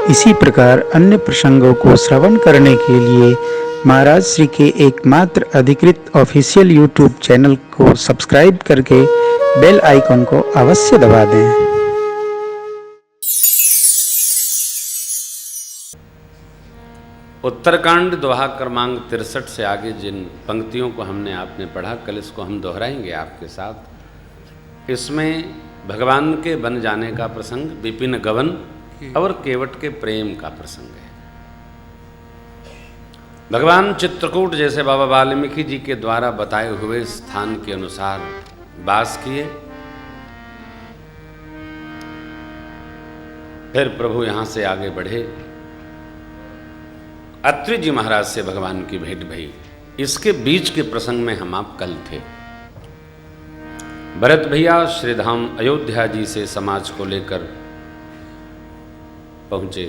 इसी प्रकार अन्य प्रसंगों को श्रवण करने के लिए महाराज श्री के एकमात्र अधिकृत ऑफिशियल यूट्यूब चैनल को सब्सक्राइब करके बेल आइकन को अवश्य दबा दें। उत्तरकांड दोहा क्रमांक 63 से आगे जिन पंक्तियों को हमने आपने पढ़ा, कल इसको हम दोहराएंगे आपके साथ। इसमें भगवान के बन जाने का प्रसंग, विपिन गवन और केवट के प्रेम का प्रसंग है। भगवान चित्रकूट जैसे बाबा वाल्मीकि जी के द्वारा बताए हुए स्थान के अनुसार वास किए। फिर प्रभु यहां से आगे बढ़े। अत्रि जी महाराज से भगवान की भेंट भई। इसके बीच के प्रसंग में हम आप कल थे। भरत भैया श्रीधाम अयोध्या जी से समाज को लेकर पहुंचे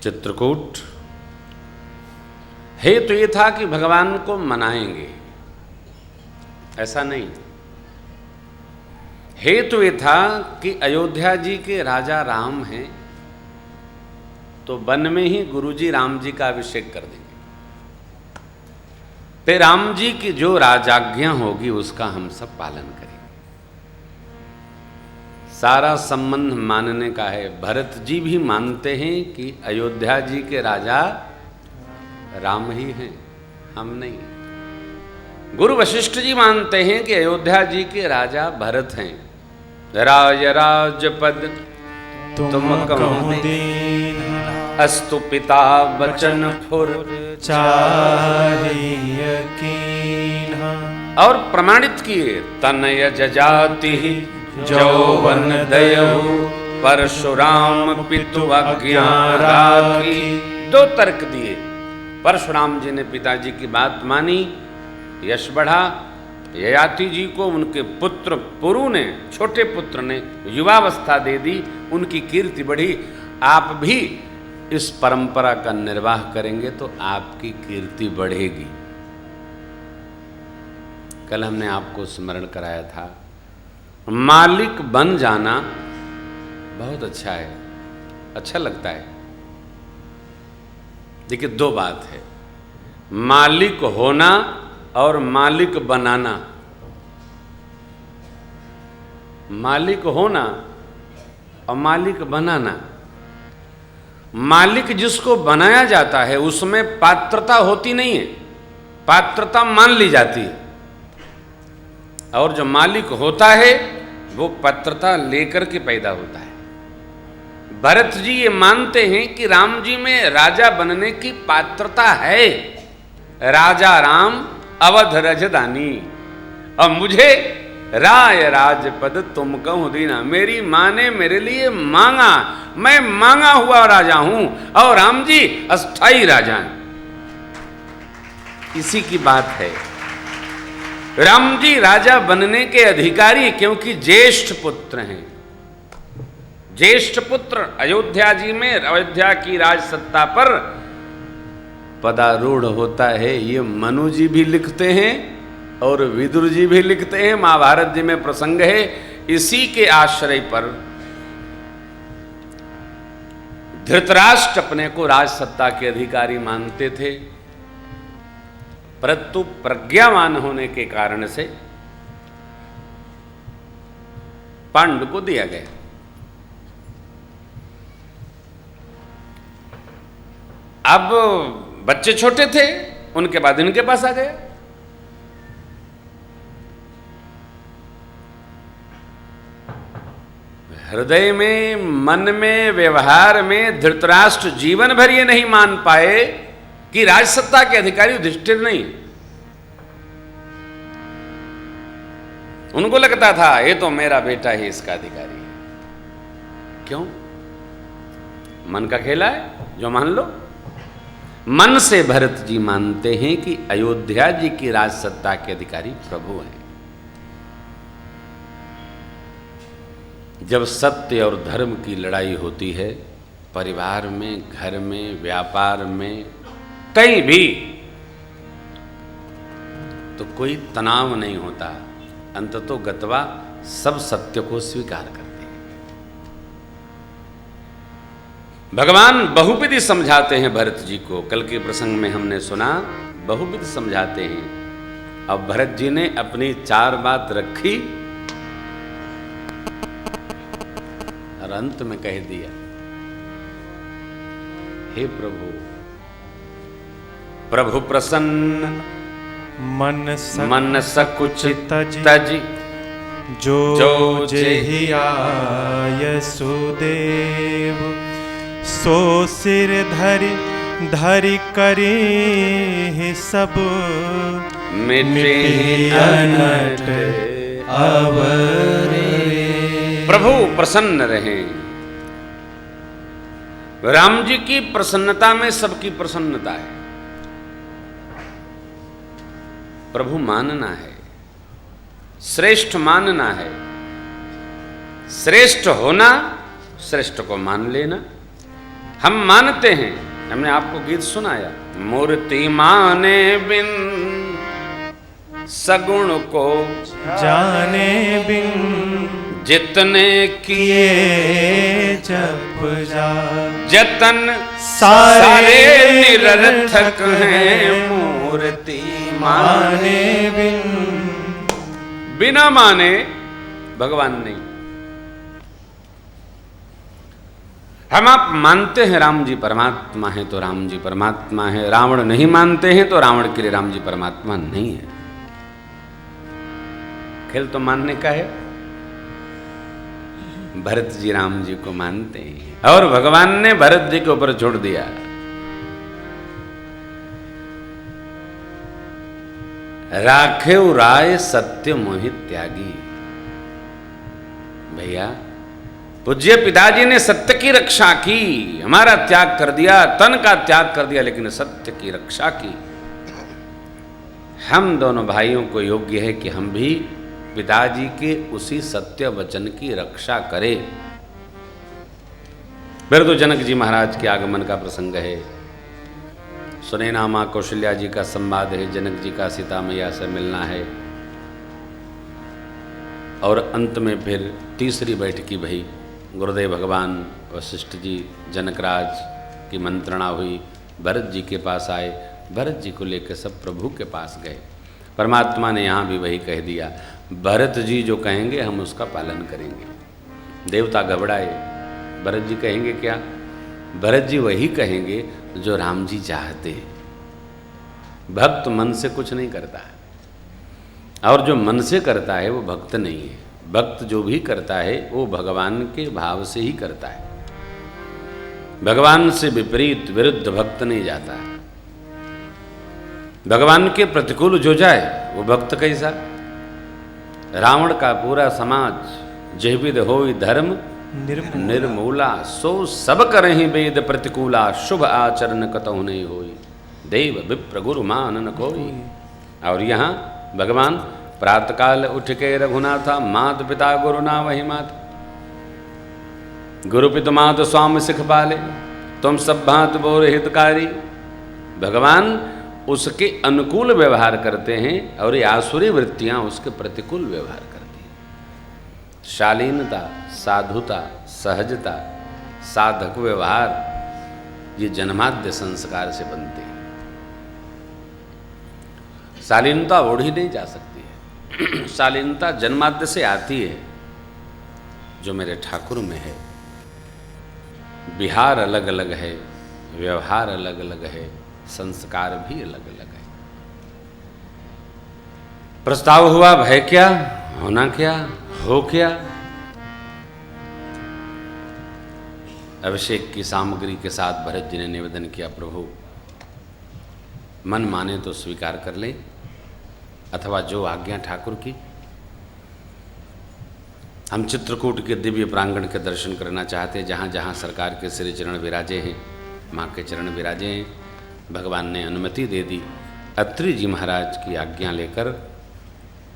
चित्रकूट। हेतु ये था कि भगवान को मनाएंगे, ऐसा नहीं। हेतु ये था कि अयोध्या जी के राजा राम हैं, तो वन में ही गुरुजी राम जी का अभिषेक कर देंगे। फिर राम जी की जो राजाज्ञा होगी उसका हम सब पालन करेंगे। सारा संबंध मानने का है। भरत जी भी मानते हैं कि अयोध्या जी के राजा राम ही हैं, हम नहीं। गुरु वशिष्ठ जी मानते हैं कि अयोध्या जी के राजा भरत हैं। राज राजपद तुम कहो दीन, अस्तु पिता वचन फुर चाहिए कीन्हा। और प्रमाणित किए तनय जजाति जौवन दयहु, परशुराम पितु आज्ञा राखी। दो तर्क दिए। परशुराम जी ने पिताजी की बात मानी, यश बढ़ा। ययाति जी को उनके पुत्र पुरु ने, छोटे पुत्र ने युवावस्था दे दी, उनकी कीर्ति बढ़ी। आप भी इस परंपरा का निर्वाह करेंगे तो आपकी कीर्ति बढ़ेगी। कल हमने आपको स्मरण कराया था, मालिक बन जाना बहुत अच्छा है, अच्छा लगता है। देखिए, दो बात है, मालिक होना और मालिक बनाना। मालिक होना और मालिक बनाना। मालिक जिसको बनाया जाता है उसमें पात्रता होती नहीं है, पात्रता मान ली जाती है। और जो मालिक होता है वो पात्रता लेकर के पैदा होता है। भरत जी ये मानते हैं कि राम जी में राजा बनने की पात्रता है। राजा राम अवध रजदानी, और मुझे राय राजपद तुम कहूं दीना। मेरी मां ने मेरे लिए मांगा, मैं मांगा हुआ राजा हूं, और राम जी अस्थाई राजा हैं। इसी की बात है। राम जी राजा बनने के अधिकारी क्योंकि ज्येष्ठ पुत्र हैं। ज्येष्ठ पुत्र अयोध्या जी में, अयोध्या की राज सत्ता पर पदारूढ़ होता है। ये मनु जी भी लिखते हैं और विदुर जी भी लिखते हैं। महाभारत जी में प्रसंग है। इसी के आश्रय पर धृतराष्ट्र अपने को राज सत्ता के अधिकारी मानते थे, परंतु प्रज्ञावान होने के कारण से पांडु को दिया गया। अब बच्चे छोटे थे, उनके बाद इनके पास आ गया। हृदय में, मन में, व्यवहार में धृतराष्ट्र जीवन भर ये नहीं मान पाए कि राजसत्ता के अधिकारी युधिष्ठिर नहीं। उनको लगता था ये तो मेरा बेटा ही इसका अधिकारी है। क्यों? मन का खेला है, जो मान लो। मन से भरत जी मानते हैं कि अयोध्या जी की राजसत्ता के अधिकारी प्रभु हैं। जब सत्य और धर्म की लड़ाई होती है, परिवार में, घर में, व्यापार में, कहीं भी, तो कोई तनाव नहीं होता। अंततो गत्वा सब सत्य को स्वीकार करते हैं। भगवान बहुविधि समझाते हैं भरत जी को। कल के प्रसंग में हमने सुना बहुविधि समझाते हैं। अब भरत जी ने अपनी 4 बात रखी और अंत में कह दिया, हे प्रभु, प्रभु प्रसन्न मन सकुचित तज जो जेहि आय सुदेव, सो सिर धरि करे सब मिटे अनट अवरे। प्रभु प्रसन्न रहे। राम जी की प्रसन्नता में सबकी प्रसन्नता है। प्रभु मानना है, श्रेष्ठ मानना है, श्रेष्ठ होना, श्रेष्ठ को मान लेना। हम मानते हैं, हमने आपको गीत सुनाया, मूर्ति माने बिन सगुण को जाने बिन, जितने किए जप जा जतन सारे निरर्थक हैं। मूर्ति माने बिन, बिना माने भगवान नहीं। हम आप मानते हैं राम जी परमात्मा है तो राम जी परमात्मा है, रावण नहीं मानते हैं तो रावण के लिए राम जी परमात्मा नहीं है। खेल तो मानने का है। भरत जी राम जी को मानते हैं और भगवान ने भरत जी के ऊपर छोड़ दिया। राखेव राय सत्य मोहित त्यागी। भैया पूज्य पिताजी ने सत्य की रक्षा की, हमारा त्याग कर दिया, तन का त्याग कर दिया, लेकिन सत्य की रक्षा की। हम दोनों भाइयों को योग्य है कि हम भी पिताजी के उसी सत्य वचन की रक्षा करें। फिर तो जनक जी महाराज के आगमन का प्रसंग है। सुनैना मां कौशल्या जी का संवाद है, जनक जी का सीता मैया से मिलना है और अंत में फिर तीसरी बैठकी भई। गुरुदेव भगवान वशिष्ठ जी जनकराज की मंत्रणा हुई, भरत जी के पास आए, भरत जी को लेकर सब प्रभु के पास गए। परमात्मा ने यहाँ भी वही कह दिया, भरत जी जो कहेंगे हम उसका पालन करेंगे। देवता घबराए, भरत जी कहेंगे क्या? भरत जी वही कहेंगे जो राम जी चाहते हैं। भक्त मन से कुछ नहीं करता है और जो मन से करता है वो भक्त नहीं है। भक्त जो भी करता है वो भगवान के भाव से ही करता है। भगवान से विपरीत विरुद्ध भक्त नहीं जाता है। भगवान के प्रतिकूल जो जाए वो भक्त कैसा? रावण का पूरा समाज जयविद होई धर्म निर्मूला, सो सब करहि वेद प्रतिकूला, शुभ आचरण कतहु नहीं होई, देव विप्र गुरु मानन कोई। और यहाँ भगवान प्रातकाल उठ के रघुनाथा, मात पिता गुरु ना वही मात, गुरु पित मात स्वामी सिख पाले, तुम सब भांत बोर हितकारी। भगवान उसके अनुकूल व्यवहार करते हैं और ये आसुरी वृत्तियां उसके प्रतिकूल व्यवहार करती हैं। शालीनता, साधुता, सहजता, साधक व्यवहार ये जन्माद्य संस्कार से बनते हैं। शालीनता ओढ़ी नहीं जा सकती है। शालीनता जन्माद्य से आती है, जो मेरे ठाकुर में है। विहार अलग अलग है, व्यवहार अलग अलग है, संस्कार भी अलग अलग है। प्रस्ताव हुआ, भय क्या, होना क्या, हो क्या? अभिषेक की सामग्री के साथ भरत जी ने निवेदन किया, प्रभु मन माने तो स्वीकार कर ले, अथवा जो आज्ञा ठाकुर की। हम चित्रकूट के दिव्य प्रांगण के दर्शन करना चाहते हैं, जहाँ जहाँ सरकार के श्री चरण विराजे हैं, माँ के चरण विराजे हैं। भगवान ने अनुमति दे दी। अत्रि जी महाराज की आज्ञा लेकर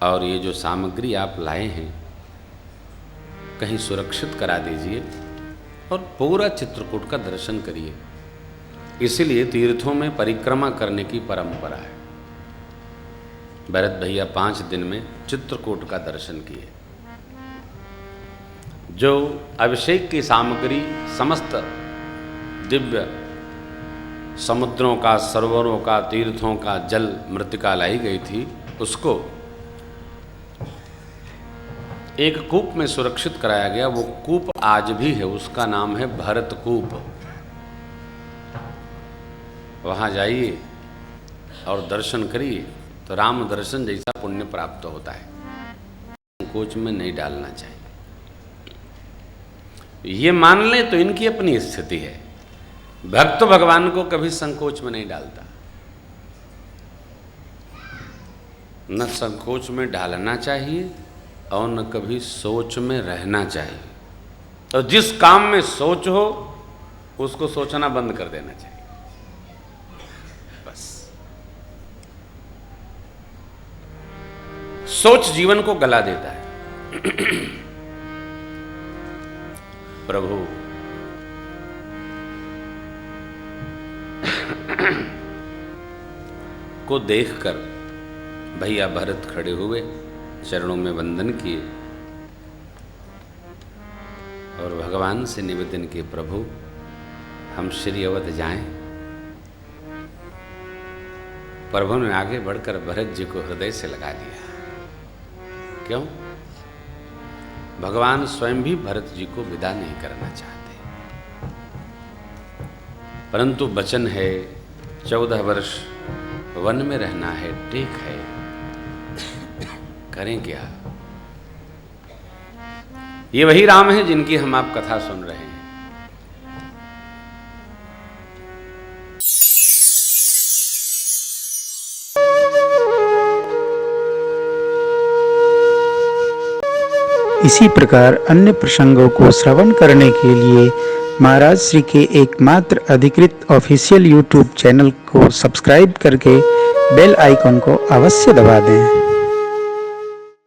और ये जो सामग्री आप लाए हैं कहीं सुरक्षित करा दीजिए और पूरा चित्रकूट का दर्शन करिए। इसीलिए तीर्थों में परिक्रमा करने की परंपरा है। भरत भैया 5 दिन में चित्रकूट का दर्शन किए। जो अभिषेक की सामग्री समस्त दिव्य समुद्रों का, सरोवरों का, तीर्थों का जल मृत्तिका लाई गई थी, उसको एक कूप में सुरक्षित कराया गया। वो कूप आज भी है, उसका नाम है भरत कूप। वहाँ जाइए और दर्शन करिए तो राम दर्शन जैसा पुण्य प्राप्त होता है। संकोच में नहीं डालना चाहिए। ये मान ले तो इनकी अपनी स्थिति है। भक्त भगवान को कभी संकोच में नहीं डालता, न संकोच में डालना चाहिए और न कभी सोच में रहना चाहिए। और जिस काम में सोच हो उसको सोचना बंद कर देना चाहिए। बस सोच जीवन को गला देता है। प्रभु को देखकर भैया भरत खड़े हुए, चरणों में वंदन किए और भगवान से निवेदन किए, प्रभु हम श्री अवध जाएं। प्रभु ने आगे बढ़कर भरत जी को हृदय से लगा लिया। क्यों? भगवान स्वयं भी भरत जी को विदा नहीं करना चाहते, परंतु वचन है 14 वर्ष वन में रहना है, टेक है, करें क्या? ये वही राम है जिनकी हम आप कथा सुन रहे हैं। इसी प्रकार अन्य प्रसंगों को श्रवण करने के लिए महाराज श्री के एकमात्र अधिकृत ऑफिशियल यूट्यूब चैनल को सब्सक्राइब करके बेल आइकॉन को अवश्य दबा दें।